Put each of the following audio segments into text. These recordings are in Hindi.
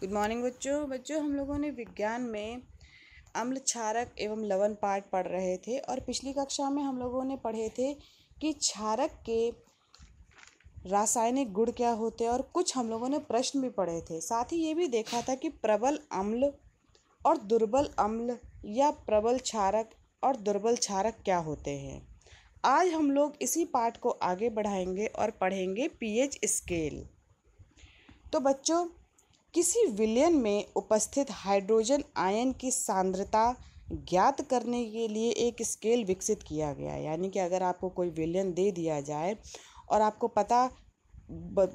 गुड मॉर्निंग बच्चों हम लोगों ने विज्ञान में अम्ल क्षारक एवं लवण पाठ पढ़ रहे थे और पिछली कक्षा में हम लोगों ने पढ़े थे कि क्षारक के रासायनिक गुण क्या होते हैं और कुछ हम लोगों ने प्रश्न भी पढ़े थे। साथ ही ये भी देखा था कि प्रबल अम्ल और दुर्बल अम्ल या प्रबल क्षारक और दुर्बल क्षारक क्या होते हैं। आज हम लोग इसी पाठ को आगे बढ़ाएंगे और पढ़ेंगे पीएच स्केल। तो बच्चों, किसी विलयन में उपस्थित हाइड्रोजन आयन की सांद्रता ज्ञात करने के लिए एक स्केल विकसित किया गया। यानी कि अगर आपको कोई विलयन दे दिया जाए और आपको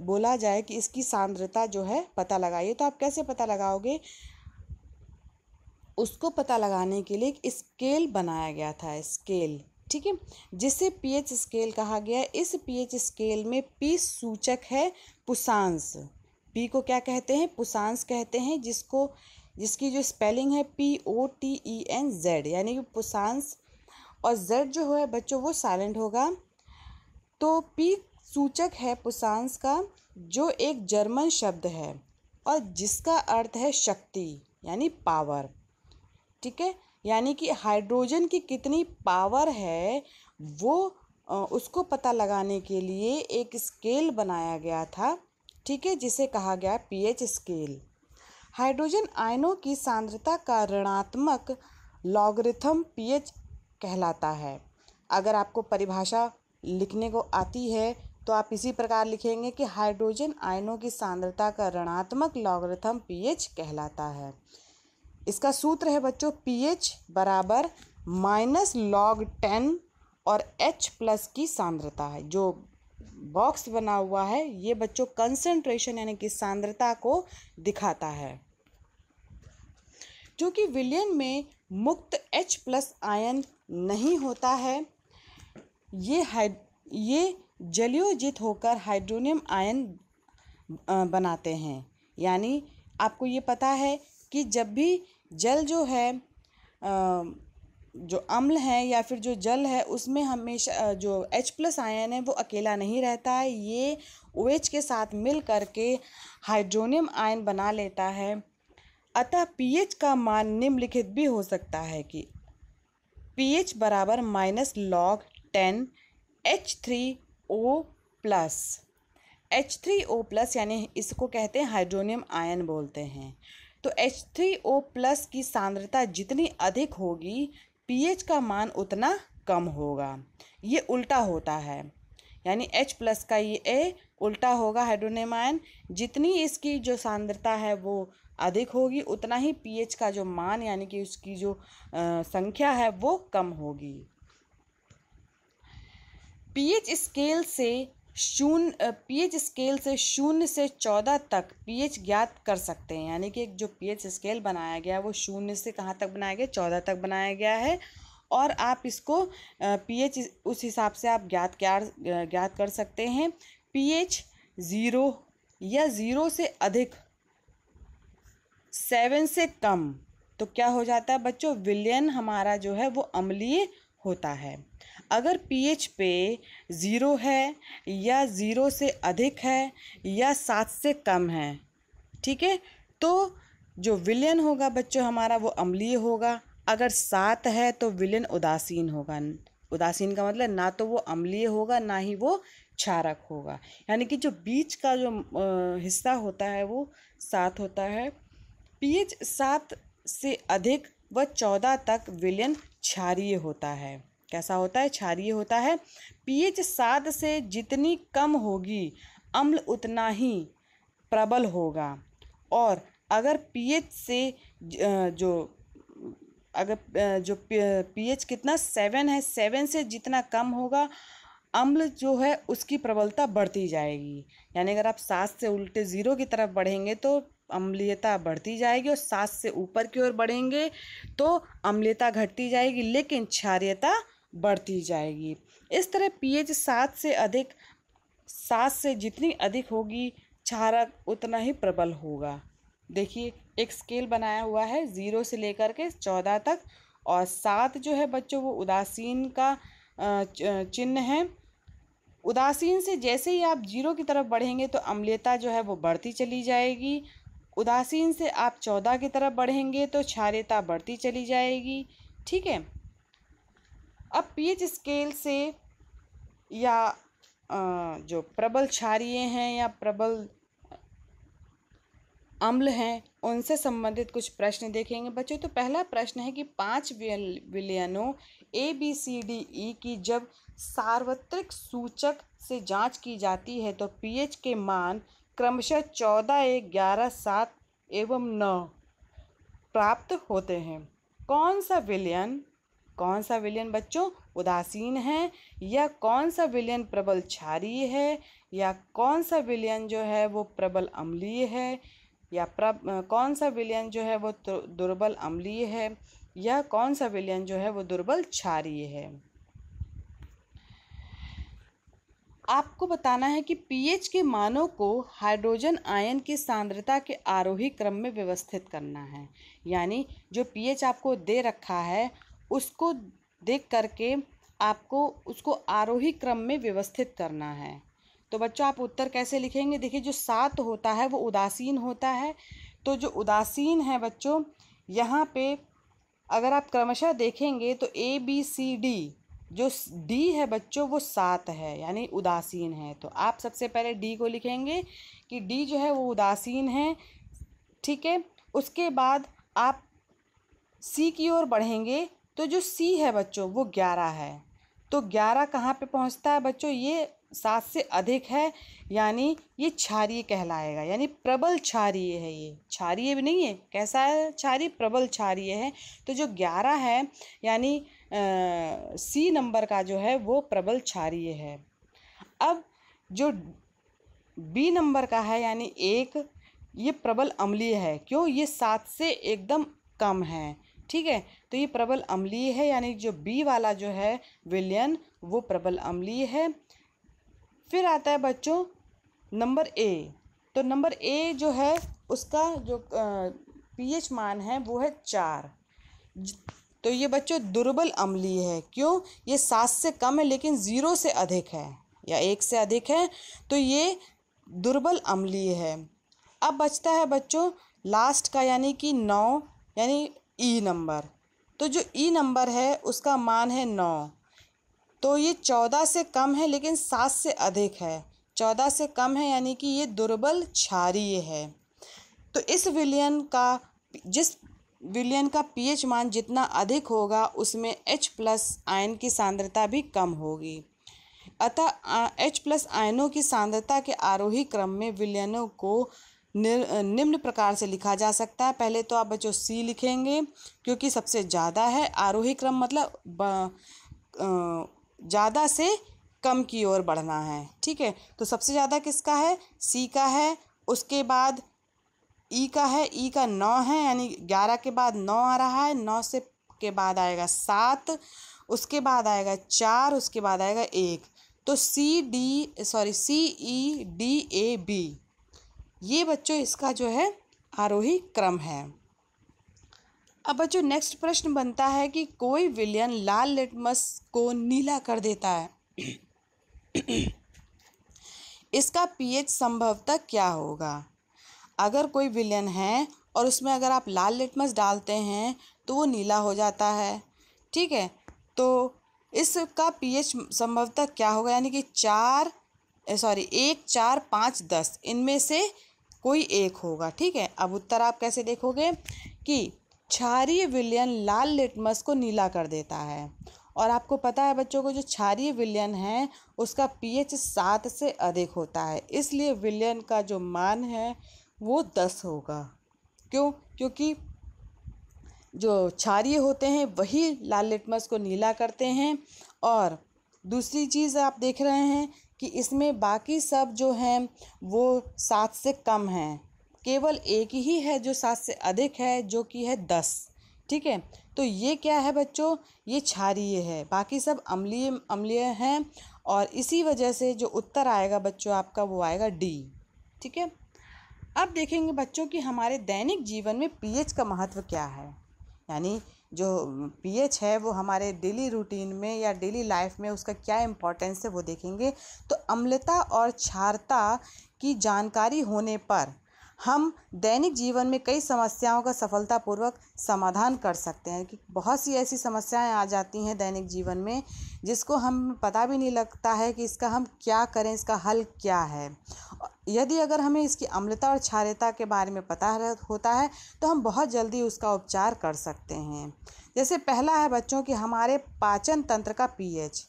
बोला जाए कि इसकी सांद्रता जो है पता लगाइए, तो आप कैसे पता लगाओगे? उसको पता लगाने के लिए एक स्केल बनाया गया था, स्केल, ठीक है, जिसे पीएच स्केल कहा गया है। इस पीएच स्केल में पी सूचक है पुषांश। पी को क्या कहते हैं? पुषांश कहते हैं, जिसकी जो स्पेलिंग है POTENZ, यानी कि पुषांश, और Z जो है बच्चों वो साइलेंट होगा। तो पी सूचक है पुषांश का, जो एक जर्मन शब्द है और जिसका अर्थ है शक्ति यानी पावर, ठीक है। यानी कि हाइड्रोजन की कितनी पावर है वो उसको पता लगाने के लिए एक स्केल बनाया गया था, ठीक है, जिसे कहा गया पीएच स्केल। हाइड्रोजन आयनों की सांद्रता का ऋणात्मक लॉगरिथम पीएच कहलाता है। अगर आपको परिभाषा लिखने को आती है तो आप इसी प्रकार लिखेंगे कि हाइड्रोजन आयनों की सांद्रता का ऋणात्मक लॉगरिथम पीएच कहलाता है। इसका सूत्र है बच्चों pH बराबर -log10 और H+ की सांद्रता है। जो बॉक्स बना हुआ है ये बच्चों कंसंट्रेशन यानी कि सांद्रता को दिखाता है। क्योंकि विलयन में मुक्त H+ आयन नहीं होता है, ये जलीयोजित होकर हाइड्रोनियम आयन बनाते हैं। यानी आपको ये पता है कि जब भी जल जो है जो अम्ल है या फिर जो जल है उसमें हमेशा जो H+ आयन है वो अकेला नहीं रहता है, ये OH के साथ मिल करके हाइड्रोनियम आयन बना लेता है। अतः pH का मान निम्नलिखित भी हो सकता है कि pH बराबर -log10 H3O+। H3O+ यानी इसको कहते हैं हाइड्रोनियम आयन बोलते हैं। तो H3O+ की सांद्रता जितनी अधिक होगी pH का मान उतना कम होगा। ये उल्टा होता है, यानी H+ का ये A उल्टा होगा हाइड्रोनियम आयन। जितनी इसकी जो सांद्रता है वो अधिक होगी उतना ही pH का जो मान यानी कि उसकी जो संख्या है वो कम होगी। pH स्केल से 0 से 14 तक pH ज्ञात कर सकते हैं। यानी कि जो pH स्केल बनाया गया है वो 0 से कहाँ तक बनाया गया? 14 तक बनाया गया है। और आप इसको pH उस हिसाब से आप ज्ञात कर सकते हैं। pH 0 या 0 से अधिक, 7 से कम, तो क्या हो जाता है बच्चों? विलयन हमारा जो है वो अम्लीय होता है। अगर pH पे 0 है या 0 से अधिक है या 7 से कम है, ठीक है, तो जो विलयन होगा बच्चों हमारा वो अम्लीय होगा। अगर 7 है तो विलयन उदासीन होगा। उदासीन का मतलब ना तो वो अम्लीय होगा ना ही वो क्षारक होगा। यानी कि जो बीच का जो हिस्सा होता है वो 7 होता है। pH 7 से अधिक व 14 तक विलयन क्षारीय होता है। कैसा होता है? क्षारीय होता है। pH 7 से जितनी कम होगी अम्ल उतना ही प्रबल होगा। और अगर pH से pH कितना 7 है, 7 से जितना कम होगा अम्ल जो है उसकी प्रबलता बढ़ती जाएगी। यानी अगर आप 7 से उल्टे 0 की तरफ बढ़ेंगे तो अम्लीयता बढ़ती जाएगी और 7 से ऊपर की ओर बढ़ेंगे तो अम्लीयता घटती जाएगी, लेकिन क्षारीयता बढ़ती जाएगी। इस तरह pH 7 से जितनी अधिक होगी क्षारक उतना ही प्रबल होगा। देखिए एक स्केल बनाया हुआ है 0 से लेकर के 14 तक, और 7 जो है बच्चों वो उदासीन का चिन्ह है। उदासीन से जैसे ही आप 0 की तरफ बढ़ेंगे तो अम्लीयता जो है वो बढ़ती चली जाएगी उदासीन से आप 14 की तरफ बढ़ेंगे तो क्षारीयता बढ़ती चली जाएगी। ठीक है, अब पीएच स्केल से या जो प्रबल क्षारीय हैं या प्रबल अम्ल हैं उनसे संबंधित कुछ प्रश्न देखेंगे बच्चों। तो पहला प्रश्न है कि 5 विलयनों ABCDE की जब सार्वत्रिक सूचक से जांच की जाती है तो पीएच के मान क्रमशः 14, 1, 11, 7 एवं 9 प्राप्त होते हैं। कौन सा विलयन बच्चों उदासीन है, या कौन सा विलयन प्रबल क्षारीय है, या कौन सा विलयन जो है वो प्रबल अम्लीय है, या कौन सा विलयन जो है वो दुर्बल अम्लीय है, या कौन सा विलयन जो है वो दुर्बल क्षारीय है। आपको बताना है कि पीएच के मानों को हाइड्रोजन आयन की सांद्रता के आरोही क्रम में व्यवस्थित करना है। यानी जो पीएच आपको दे रखा है उसको देख करके आपको उसको आरोही क्रम में व्यवस्थित करना है। तो बच्चों आप उत्तर कैसे लिखेंगे? देखिए, जो 7 होता है वो उदासीन होता है। तो जो उदासीन है बच्चों, यहाँ पे अगर आप क्रमशः देखेंगे तो ABCD, जो D है बच्चों वो 7 है, यानी उदासीन है। तो आप सबसे पहले D को लिखेंगे कि D जो है वो उदासीन है। ठीक है, उसके बाद आप C की ओर बढ़ेंगे तो जो C है बच्चों वो 11 है। तो 11 कहाँ पे पहुँचता है बच्चों? ये 7 से अधिक है, यानी ये क्षारीय कहलाएगा, यानी प्रबल क्षारीय है। ये क्षारीय भी नहीं है, कैसा है क्षारीय? प्रबल क्षारीय है। तो जो 11 है यानी C नंबर का जो है वो प्रबल क्षारीय है। अब जो B नंबर का है यानी 1, ये प्रबल अम्लीय है। क्यों? ये 7 से एकदम कम है। ठीक है, तो ये प्रबल अम्लीय है, यानी जो B वाला जो है विलयन वो प्रबल अम्लीय है। फिर आता है बच्चों नंबर A। तो नंबर A जो है उसका जो पीएच मान है वो है 4। तो ये बच्चों दुर्बल अम्लीय है। क्यों? ये 7 से कम है लेकिन 0 से अधिक है या 1 से अधिक है, तो ये दुर्बल अम्लीय है। अब बचता है बच्चों लास्ट का यानी कि 9, यानी E नंबर। तो जो E नंबर है उसका मान है 9। तो ये 14 से कम है लेकिन 7 से अधिक है। 14 से कम है यानी कि ये दुर्बल क्षारीय है। तो इस विलयन का जिस विलयन का पीएच मान जितना अधिक होगा उसमें H+ आयन की सांद्रता भी कम होगी। अतः H+ आयनों की सांद्रता के आरोही क्रम में विलयनों को निम्न प्रकार से लिखा जा सकता है। पहले तो आप बच्चों C लिखेंगे क्योंकि सबसे ज़्यादा है। आरोही क्रम मतलब ज़्यादा से कम की ओर बढ़ना है। ठीक है, तो सबसे ज़्यादा किसका है? C का है। उसके बाद E का है। E का 9 है, यानी 11 के बाद 9 आ रहा है। 9 से के बाद आएगा 7, उसके बाद आएगा 4, उसके बाद आएगा 1। तो CEDAB ये बच्चों इसका जो है आरोही क्रम है। अब बच्चों नेक्स्ट प्रश्न बनता है कि कोई विलयन लाल लिटमस को नीला कर देता है इसका पीएच संभवतः क्या होगा? अगर कोई विलयन है और उसमें अगर आप लाल लिटमस डालते हैं तो वो नीला हो जाता है। ठीक है, तो इसका पीएच संभवतः क्या होगा? यानी कि 1, 4, 5, 10 इनमें से कोई एक होगा। ठीक है, अब उत्तर आप कैसे देखोगे कि क्षारीय विलयन लाल लिटमस को नीला कर देता है। और आपको पता है बच्चों को जो क्षारीय विलयन है उसका पीएच 7 से अधिक होता है, इसलिए विलयन का जो मान है वो 10 होगा। क्यों? क्योंकि जो क्षारीय होते हैं वही लाल लिटमस को नीला करते हैं। और दूसरी चीज़ आप देख रहे हैं कि इसमें बाकी सब जो हैं वो 7 से कम हैं, केवल एक ही है जो 7 से अधिक है जो कि है 10। ठीक है, तो ये क्या है बच्चों? ये क्षारीय है, बाकी सब अम्लीय हैं। और इसी वजह से जो उत्तर आएगा बच्चों आपका वो आएगा D। ठीक है, अब देखेंगे बच्चों कि हमारे दैनिक जीवन में पीएच का महत्व क्या है। यानी जो पीएच है वो हमारे डेली रूटीन में या डेली लाइफ में उसका क्या इम्पोर्टेंस है वो देखेंगे। तो अम्लता और क्षारता की जानकारी होने पर हम दैनिक जीवन में कई समस्याओं का सफलतापूर्वक समाधान कर सकते हैं कि बहुत सी ऐसी समस्याएं आ जाती हैं दैनिक जीवन में जिसको हम पता भी नहीं लगता है कि इसका हम क्या करें, इसका हल क्या है। यदि अगर हमें इसकी अम्लता और क्षारीयता के बारे में पता होता है तो हम बहुत जल्दी उसका उपचार कर सकते हैं। जैसे पहला है बच्चों कि हमारे पाचन तंत्र का पीएच।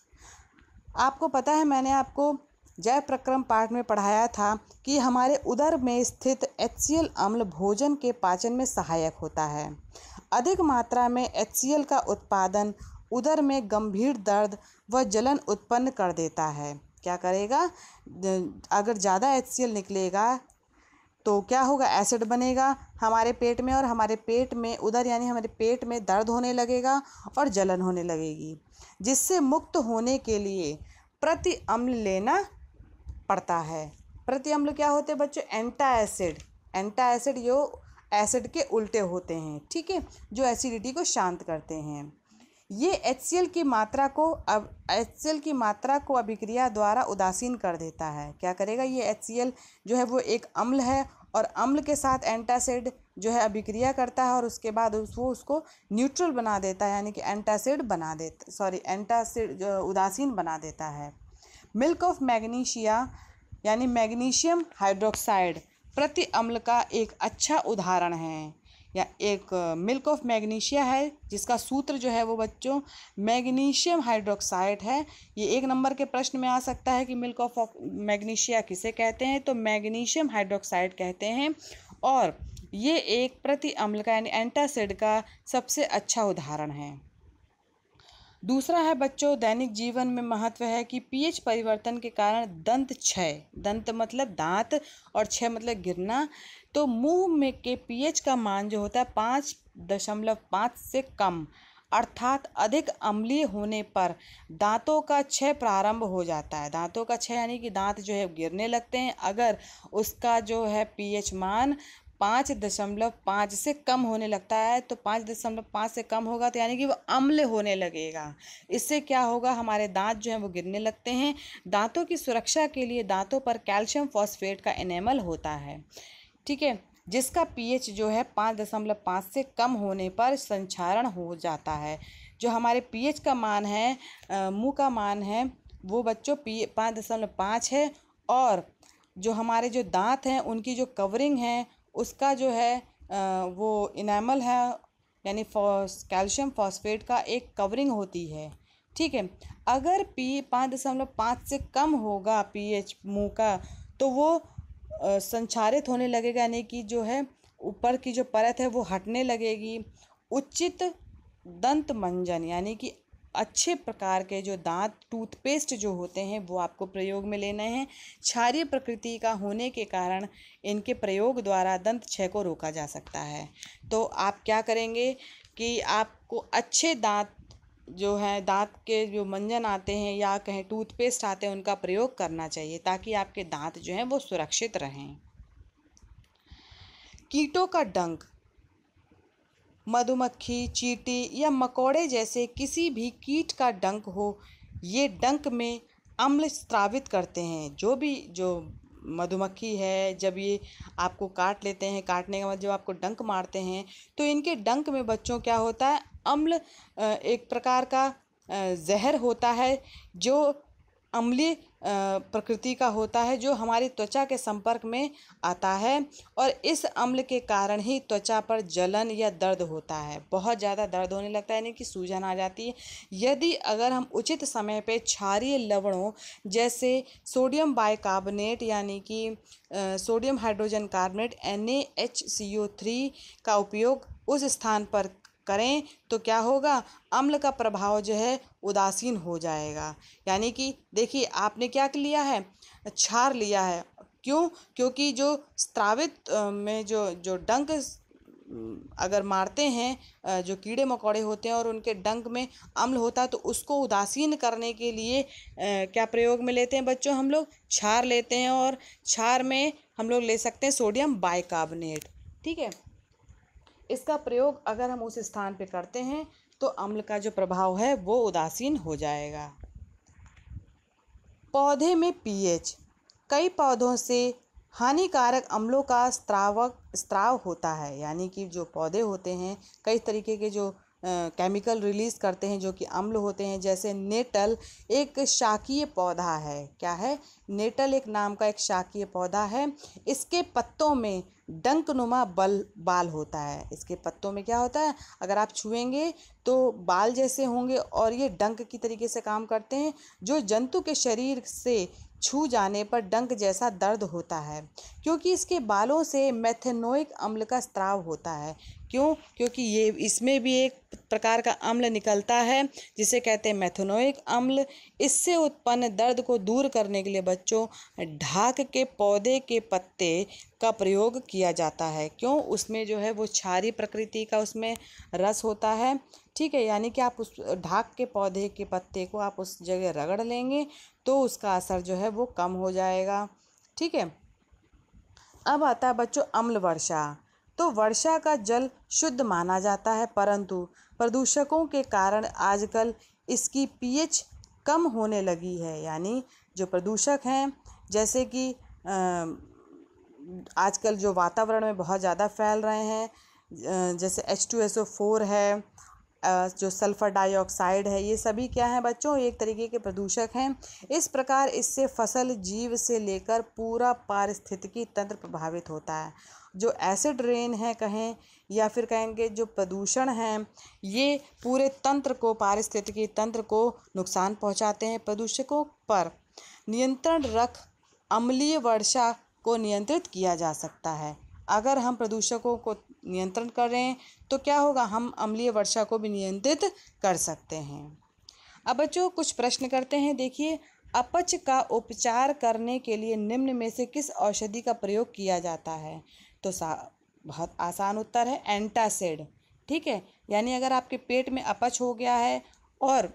आपको पता है, मैंने आपको जैव प्रक्रम पाठ में पढ़ाया था कि हमारे उदर में स्थित HCl अम्ल भोजन के पाचन में सहायक होता है। अधिक मात्रा में HCl का उत्पादन उदर में गंभीर दर्द व जलन उत्पन्न कर देता है। क्या करेगा? अगर ज़्यादा HCl निकलेगा तो क्या होगा? एसिड बनेगा हमारे पेट में, और हमारे पेट में उदर यानी हमारे पेट में दर्द होने लगेगा और जलन होने लगेगी, जिससे मुक्त होने के लिए प्रति अम्ल लेना पड़ता है। प्रति अम्ल क्या होते हैं बच्चों? एंटाएसिड। एंटाएसिड जो एसिड के उल्टे होते हैं, ठीक है, जो एसिडिटी को शांत करते हैं। ये HCl की मात्रा को अभिक्रिया द्वारा उदासीन कर देता है। क्या करेगा? ये HCl जो है वो एक अम्ल है और अम्ल के साथ एंटासिड जो है अभिक्रिया करता है और उसके बाद वो उसको न्यूट्रल बना देता है, यानी कि एंटासिड उदासीन बना देता है। मिल्क ऑफ मैग्नीशिया यानी मैग्नीशियम हाइड्रोक्साइड प्रति अम्ल का एक अच्छा उदाहरण है। या एक मिल्क ऑफ मैग्नीशिया है जिसका सूत्र जो है वो बच्चों मैग्नीशियम हाइड्रोक्साइड है। ये 1 नंबर के प्रश्न में आ सकता है कि मिल्क ऑफ मैग्नीशिया किसे कहते हैं, तो मैग्नीशियम हाइड्रोक्साइड कहते हैं। और ये एक प्रति अम्ल का यानी एंटासिड का सबसे अच्छा उदाहरण है। दूसरा है बच्चों दैनिक जीवन में महत्व है कि पीएच परिवर्तन के कारण दंत क्षय, दंत मतलब दांत और क्षय मतलब गिरना, तो मुंह में के पीएच का मान जो होता है 5.5 से कम अर्थात अधिक अम्लीय होने पर दांतों का क्षय प्रारंभ हो जाता है। दांतों का क्षय यानी कि दांत जो है गिरने लगते हैं। अगर उसका जो है पीएच मान 5.5 से कम होने लगता है तो 5.5 से कम होगा तो यानी कि वो अम्ल होने लगेगा। इससे क्या होगा? हमारे दांत जो हैं वो गिरने लगते हैं। दांतों की सुरक्षा के लिए दांतों पर कैल्शियम फॉस्फेट का एनेमल होता है, ठीक है, जिसका पीएच जो है 5.5 से कम होने पर संक्षारण हो जाता है। जो हमारे पीएच का मान है, मुंह का मान है, वो बच्चों 5.5 है। और जो हमारे जो दांत हैं उनकी जो कवरिंग है उसका जो है वो इनेमल है, यानी कैल्शियम फॉस्फेट का एक कवरिंग होती है, ठीक है। अगर 5.5 से कम होगा पीएच मुंह का तो वो संक्षारित होने लगेगा, यानी कि जो है ऊपर की जो परत है वो हटने लगेगी। उचित दंत मंजन यानी कि अच्छे प्रकार के जो दांत टूथपेस्ट जो होते हैं वो आपको प्रयोग में लेने हैं। क्षारीय प्रकृति का होने के कारण इनके प्रयोग द्वारा दंत क्षय को रोका जा सकता है। तो आप क्या करेंगे कि आपको अच्छे दांत जो है, दांत के जो मंजन आते हैं या कहें टूथपेस्ट आते हैं, उनका प्रयोग करना चाहिए ताकि आपके दांत जो हैं वो सुरक्षित रहें। कीटों का डंक, मधुमक्खी, चींटी या मकोड़े जैसे किसी भी कीट का डंक हो, ये डंक में अम्ल स्रावित करते हैं। जो मधुमक्खी है, जब ये आपको काट लेते हैं, काटने के बाद जब आपको डंक मारते हैं तो इनके डंक में बच्चों क्या होता है? अम्ल, एक प्रकार का जहर होता है जो अम्लीय प्रकृति का होता है, जो हमारी त्वचा के संपर्क में आता है और इस अम्ल के कारण ही त्वचा पर जलन या दर्द होता है। बहुत ज़्यादा दर्द होने लगता है, यानी कि सूजन आ जाती है। यदि अगर हम उचित समय पे क्षारीय लवणों जैसे सोडियम बाइकार्बोनेट यानी कि सोडियम हाइड्रोजन कार्बोनेट NaHCO3 का उपयोग उस स्थान पर करें तो क्या होगा? अम्ल का प्रभाव जो है उदासीन हो जाएगा। यानी कि देखिए आपने क्या लिया है? क्षार लिया है। क्यों? क्योंकि जो स्रावित में जो डंक अगर मारते हैं, जो कीड़े मकोड़े होते हैं और उनके डंक में अम्ल होता है तो उसको उदासीन करने के लिए क्या प्रयोग में लेते हैं बच्चों? हम लोग क्षार लेते हैं और क्षार में हम लोग ले सकते हैं सोडियम बाइकार्बोनेट, ठीक है। इसका प्रयोग अगर हम उस स्थान पे करते हैं तो अम्ल का जो प्रभाव है वो उदासीन हो जाएगा। पौधे में पीएच, कई पौधों से हानिकारक अम्लों का स्त्राव होता है, यानी कि जो पौधे होते हैं कई तरीके के जो केमिकल रिलीज करते हैं जो कि अम्ल होते हैं। जैसे नेटल एक शाकीय पौधा है। क्या है? नेटल एक नाम का एक शाकीय पौधा है। इसके पत्तों में डंकनुमा बाल होता है। इसके पत्तों में क्या होता है? अगर आप छुएंगे तो बाल जैसे होंगे और ये डंक की तरीके से काम करते हैं। जो जंतु के शरीर से छू जाने पर डंक जैसा दर्द होता है, क्योंकि इसके बालों से मेथेनोइक अम्ल का स्त्राव होता है। क्यों? क्योंकि ये इसमें भी एक प्रकार का अम्ल निकलता है जिसे कहते हैं मेथेनोइक अम्ल। इससे उत्पन्न दर्द को दूर करने के लिए बच्चों ढाक के पौधे के पत्ते का प्रयोग किया जाता है। क्यों? उसमें जो है वो क्षारीय प्रकृति का उसमें रस होता है। ठीक है, यानी कि आप उस ढाक के पौधे के पत्ते को आप उस जगह रगड़ लेंगे तो उसका असर जो है वो कम हो जाएगा। ठीक है, अब आता है बच्चों अम्ल वर्षा। तो वर्षा का जल शुद्ध माना जाता है, परंतु प्रदूषकों के कारण आजकल इसकी पीएच कम होने लगी है। यानी जो प्रदूषक हैं, जैसे कि आजकल जो वातावरण में बहुत ज़्यादा फैल रहे हैं, जैसे H2SO4 है, जो सल्फ़र डाइऑक्साइड है, ये सभी क्या हैं बच्चों? एक तरीके के प्रदूषक हैं। इस प्रकार इससे फसल जीव से लेकर पूरा पारिस्थितिकी तंत्र प्रभावित होता है। जो एसिड रेन है कहें या फिर कहेंगे जो प्रदूषण हैं, ये पूरे तंत्र को, पारिस्थितिकी तंत्र को नुकसान पहुंचाते हैं। प्रदूषकों पर नियंत्रण रख अम्लीय वर्षा को नियंत्रित किया जा सकता है। अगर हम प्रदूषकों को नियंत्रण करें तो क्या होगा? हम अम्लीय वर्षा को भी नियंत्रित कर सकते हैं। अब बच्चों कुछ प्रश्न करते हैं। देखिए, अपच का उपचार करने के लिए निम्न में से किस औषधि का प्रयोग किया जाता है? तो बहुत आसान उत्तर है एंटासिड। ठीक है, यानी अगर आपके पेट में अपच हो गया है और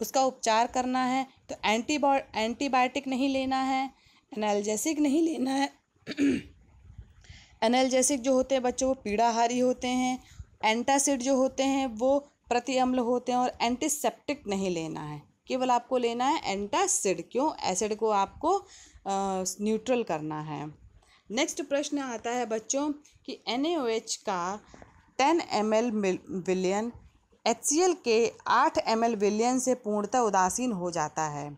उसका उपचार करना है तो एंटीबायोटिक नहीं लेना है, एनाल्जेसिक नहीं लेना है। एनाल्जेसिक जो होते हैं बच्चों वो पीड़ाहारी होते हैं। एंटासिड जो होते हैं वो प्रतिअम्ल होते हैं। और एंटीसेप्टिक नहीं लेना है, केवल आपको लेना है एंटासिड। क्यों? एसिड को आपको न्यूट्रल करना है। नेक्स्ट प्रश्न आता है बच्चों कि NaOH का 10 ml विलयन HCl के 8 ml विलयन से पूर्णतः उदासीन हो जाता है।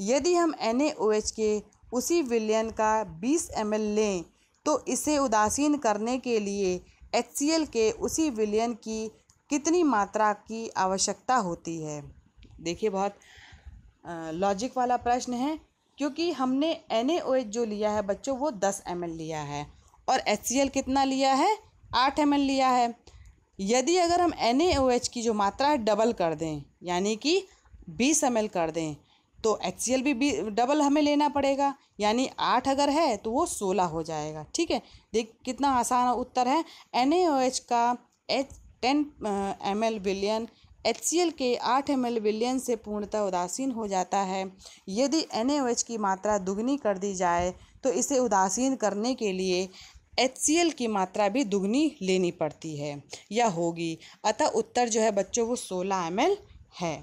यदि हम NaOH के उसी विलयन का 20 ml लें तो इसे उदासीन करने के लिए HCl के उसी विलयन की कितनी मात्रा की आवश्यकता होती है? देखिए, बहुत लॉजिक वाला प्रश्न है, क्योंकि हमने NaOH जो लिया है बच्चों वो 10 ml लिया है और HCl कितना लिया है? 8 ml लिया है। यदि अगर हम NaOH की जो मात्रा है डबल कर दें, यानी कि 20 ml कर दें, तो HCl भी डबल हमें लेना पड़ेगा। यानी 8 अगर है तो वो 16 हो जाएगा। ठीक है, देख कितना आसान उत्तर है। NaOH का 10 ml विलयन HCl के 8 ml विलयन से पूर्णतः उदासीन हो जाता है। यदि NaOH की मात्रा दुगनी कर दी जाए तो इसे उदासीन करने के लिए HCl की मात्रा भी दुगनी लेनी पड़ती है या होगी। अतः उत्तर जो है बच्चों वो 16 ml है।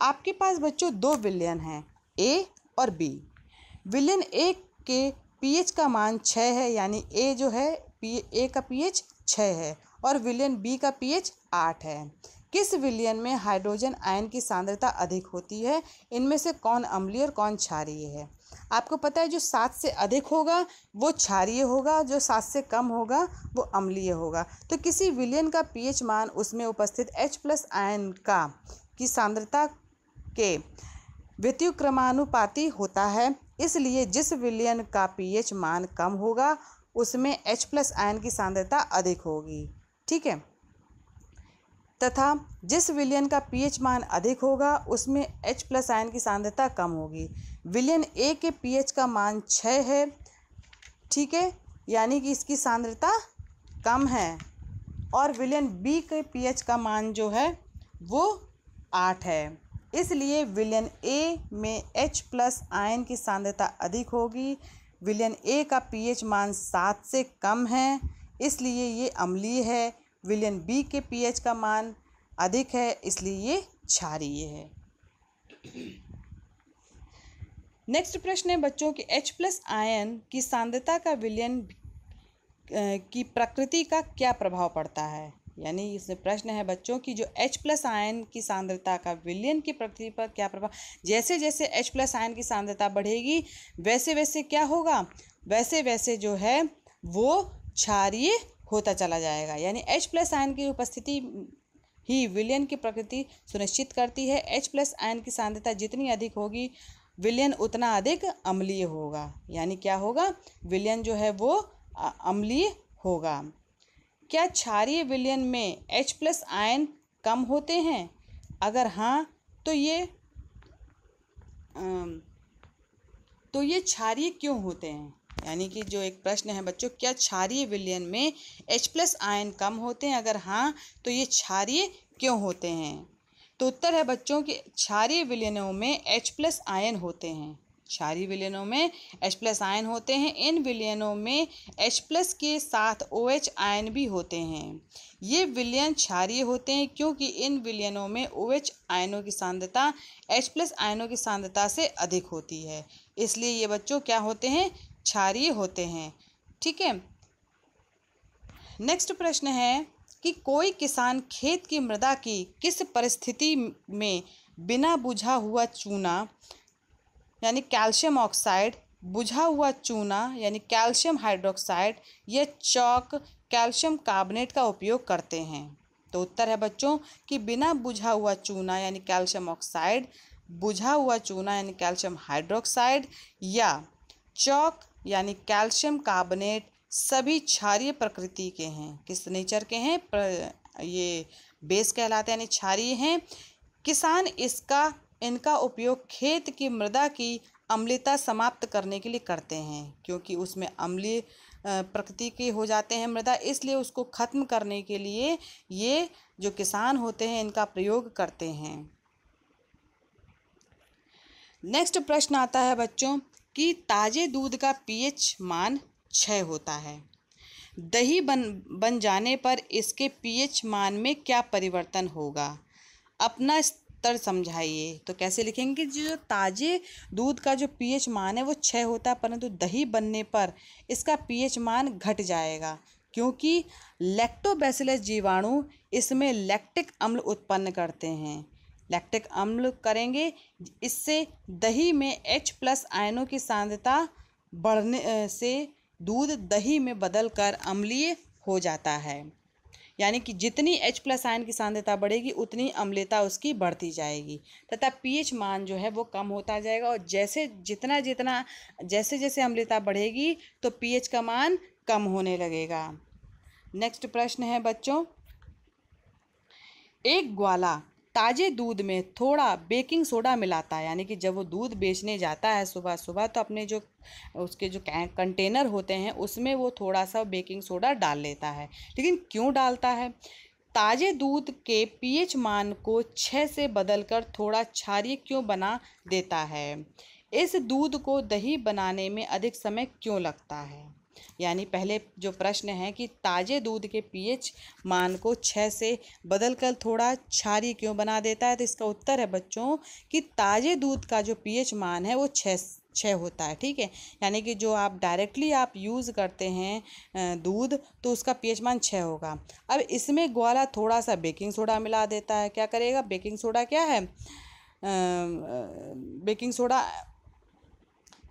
आपके पास बच्चों दो विलयन हैं, A और B। विलयन A के pH का मान 6 है, यानी A जो है A का pH 6 है और विलयन B का pH 8 है। किस विलयन में हाइड्रोजन आयन की सांद्रता अधिक होती है? इनमें से कौन अम्लीय और कौन क्षारीय है? आपको पता है जो 7 से अधिक होगा वो क्षारीय होगा, जो 7 से कम होगा वो अम्लीय होगा। तो किसी विलयन का pH मान उसमें उपस्थित H+ आयन की सांद्रता के व्युत्क्रमानुपाती होता है। इसलिए जिस विलयन का pH मान कम होगा उसमें H+ आयन की सांद्रता अधिक होगी। ठीक है, तथा जिस विलयन का pH मान अधिक होगा उसमें H+ आयन की सांद्रता कम होगी। विलयन A के pH का मान 6 है। ठीक है, यानी कि इसकी सांद्रता कम है। और विलयन B के pH का मान जो है वो 8 है। इसलिए विलयन A में H+ आयन की सांद्रता अधिक होगी। विलयन A का pH मान 7 से कम है, इसलिए ये अम्लीय है। विलयन B के pH का मान अधिक है, इसलिए ये क्षारीय है। नेक्स्ट प्रश्न है बच्चों कि H+ आयन की सांद्रता का विलयन की प्रकृति का क्या प्रभाव पड़ता है। यानी इसमें प्रश्न है बच्चों की जो H+ आयन की सांद्रता का विलयन की प्रकृति पर क्या प्रभाव। जैसे जैसे H+ आयन की सांद्रता बढ़ेगी वैसे वैसे क्या होगा, वैसे वैसे जो है वो क्षारीय होता चला जाएगा। यानी H+ आयन की उपस्थिति ही विलयन की प्रकृति सुनिश्चित करती है। H+ आयन की सांद्रता जितनी अधिक होगी विलयन उतना अधिक अम्लीय होगा। यानी क्या होगा, विलयन जो है वो अम्लीय होगा। क्या क्षारीय विलयन में H+ आयन कम होते हैं? अगर हाँ तो ये क्षारीय क्यों होते हैं। यानी कि जो एक प्रश्न है बच्चों, क्या क्षारीय विलयन में H+ आयन कम होते हैं? अगर हाँ तो ये क्षारीय क्यों होते हैं? तो उत्तर है बच्चों कि क्षारीय विलयनों में H+ आयन होते हैं। क्षारीय विलयनों में H+ आयन होते हैं। इन विलयनों में H+ के साथ OH आयन भी होते हैं। ये विलयन क्षारीय होते हैं क्योंकि इन विलयनों में OH आयनों की सांद्रता H+ आयनों की सांद्रता से अधिक होती है, इसलिए ये बच्चों क्या होते हैं, क्षारीय होते हैं। ठीक है। नेक्स्ट प्रश्न है कि कोई किसान खेत की मृदा की किस परिस्थिति में बिना बुझा हुआ चूना यानी कैल्शियम ऑक्साइड, बुझा हुआ चूना यानी कैल्शियम हाइड्रोक्साइड या चॉक कैल्शियम कार्बोनेट का उपयोग करते हैं। तो उत्तर है बच्चों कि बिना बुझा हुआ चूना यानी कैल्शियम ऑक्साइड, बुझा हुआ चूना यानी कैल्शियम हाइड्रोक्साइड या चॉक यानी कैल्शियम कार्बोनेट सभी क्षारीय प्रकृति के हैं। किस नेचर के हैं, ये बेस कहलाते हैं यानी क्षारीय हैं। किसान इनका उपयोग खेत की मृदा की अम्लता समाप्त करने के लिए करते हैं, क्योंकि उसमें अम्लीय प्रकृति के हो जाते हैं मृदा, इसलिए उसको ख़त्म करने के लिए ये जो किसान होते हैं इनका प्रयोग करते हैं। नेक्स्ट प्रश्न आता है बच्चों कि ताज़े दूध का pH मान 6 होता है। दही बन जाने पर इसके pH मान में क्या परिवर्तन होगा, अपना स्तर समझाइए। तो कैसे लिखेंगे, जो ताज़े दूध का जो pH मान है वो 6 होता है, परंतु दही बनने पर इसका pH मान घट जाएगा, क्योंकि लैक्टोबैसिलस जीवाणु इसमें लैक्टिक अम्ल उत्पन्न करते हैं। लैक्टिक अम्ल करेंगे, इससे दही में H+ आयनों की सांद्रता बढ़ने से दूध दही में बदलकर अम्लीय हो जाता है। यानी कि जितनी H+ आयन की सांद्रता बढ़ेगी उतनी अम्लता उसकी बढ़ती जाएगी तथा pH मान जो है वो कम होता जाएगा, और जैसे जैसे अम्लता बढ़ेगी तो pH का मान कम होने लगेगा। नेक्स्ट प्रश्न है बच्चों, एक ग्वाला ताज़े दूध में थोड़ा बेकिंग सोडा मिलाता है। यानी कि जब वो दूध बेचने जाता है सुबह सुबह तो अपने जो उसके जो कंटेनर होते हैं उसमें वो थोड़ा सा बेकिंग सोडा डाल लेता है। लेकिन क्यों डालता है? ताज़े दूध के pH मान को 6 से बदलकर थोड़ा क्षारीय क्यों बना देता है? इस दूध को दही बनाने में अधिक समय क्यों लगता है? यानी पहले जो प्रश्न है कि ताज़े दूध के pH मान को 6 से बदलकर थोड़ा क्षारीय क्यों बना देता है, तो इसका उत्तर है बच्चों कि ताज़े दूध का जो pH मान है वो 6 होता है। ठीक है, यानी कि जो आप डायरेक्टली आप यूज़ करते हैं दूध तो उसका pH मान 6 होगा। अब इसमें ग्वाला थोड़ा सा बेकिंग सोडा मिला देता है। क्या करेगा? बेकिंग सोडा क्या है? Baking soda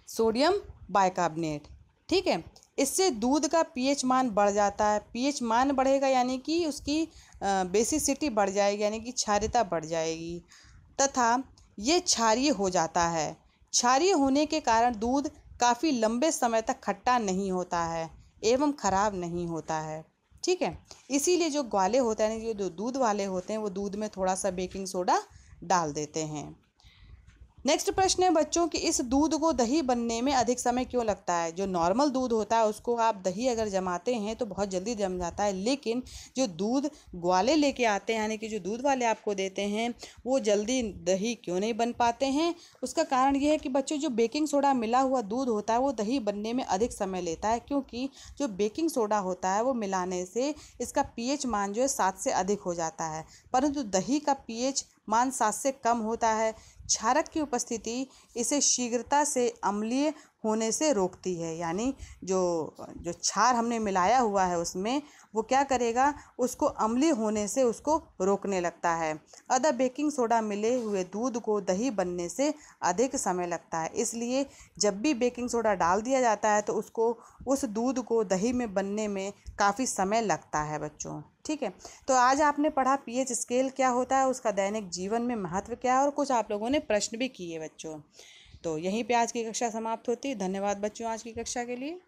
sodium bicarbonate. ठीक है, इससे दूध का pH मान बढ़ जाता है। pH मान बढ़ेगा यानी कि उसकी बेसिसिटी बढ़ जाएगी, यानी कि क्षारीयता बढ़ जाएगी तथा ये क्षारीय हो जाता है। क्षारीय होने के कारण दूध काफ़ी लंबे समय तक खट्टा नहीं होता है एवं खराब नहीं होता है। ठीक है, इसीलिए जो ग्वाले होते हैं यानी जो दूध वाले होते हैं वो दूध में थोड़ा सा बेकिंग सोडा डाल देते हैं। नेक्स्ट प्रश्न है बच्चों कि इस दूध को दही बनने में अधिक समय क्यों लगता है? जो नॉर्मल दूध होता है उसको आप दही अगर जमाते हैं तो बहुत जल्दी जम जाता है, लेकिन जो दूध ग्वाले लेके आते हैं यानी कि जो दूध वाले आपको देते हैं वो जल्दी दही क्यों नहीं बन पाते हैं? उसका कारण ये है कि बच्चों जो बेकिंग सोडा मिला हुआ दूध होता है वो दही बनने में अधिक समय लेता है, क्योंकि जो बेकिंग सोडा होता है वो मिलाने से इसका pH मान जो है 7 से अधिक हो जाता है, परंतु दही का pH मान 7 से कम होता है। क्षारक की उपस्थिति इसे शीघ्रता से अम्लीय होने से रोकती है, यानी जो जो क्षार हमने मिलाया हुआ है उसमें वो क्या करेगा, उसको अम्लीय होने से उसको रोकने लगता है। अतः बेकिंग सोडा मिले हुए दूध को दही बनने से अधिक समय लगता है, इसलिए जब भी बेकिंग सोडा डाल दिया जाता है तो उसको उस दूध को दही में बनने में काफ़ी समय लगता है बच्चों। ठीक है, तो आज आपने पढ़ा पीएच स्केल क्या होता है, उसका दैनिक जीवन में महत्व क्या है, और कुछ आप लोगों ने प्रश्न भी किए बच्चों। तो यहीं पे आज की कक्षा समाप्त होती है। धन्यवाद बच्चों आज की कक्षा के लिए।